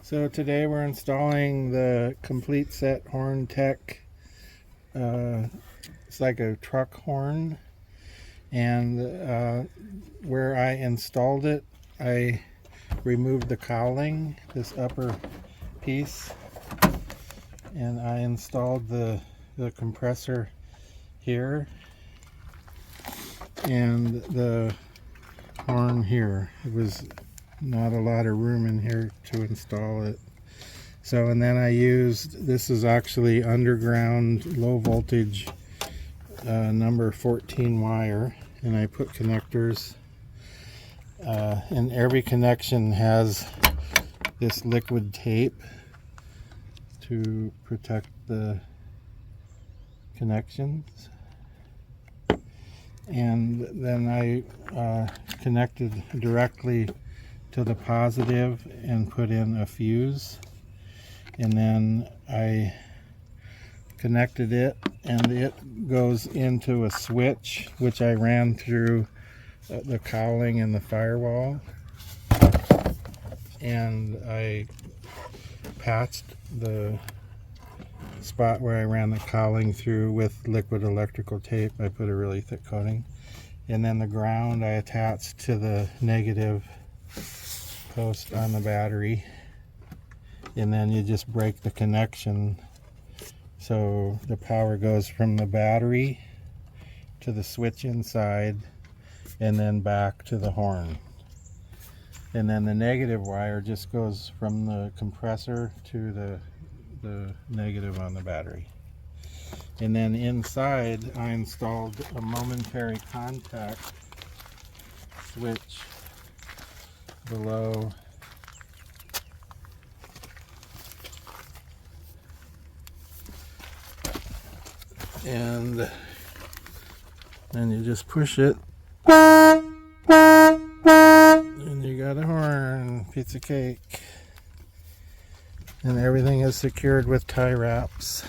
So today we're installing the CompleteSet Horn Tech. It's like a truck horn, and where I installed it, I removed the cowling, this upper piece, and I installed the compressor here and the horn here. It was not a lot of room in here to install it. So, and then I used, this is actually underground low voltage number 14 wire, and I put connectors, and every connection has this liquid tape to protect the connections. And then I connected directly to the positive and put in a fuse, and then I connected it, and it goes into a switch which I ran through the cowling and the firewall, and I patched the spot where I ran the cowling through with liquid electrical tape. I put a really thick coating, and then the ground I attached to the negative post on the battery, and then you just break the connection so the power goes from the battery to the switch inside and then back to the horn. And then the negative wire just goes from the compressor to the negative on the battery. And then inside I installed a momentary contact switch below and then you just push it and you got a horn, piece of cake, and everything is secured with tie wraps.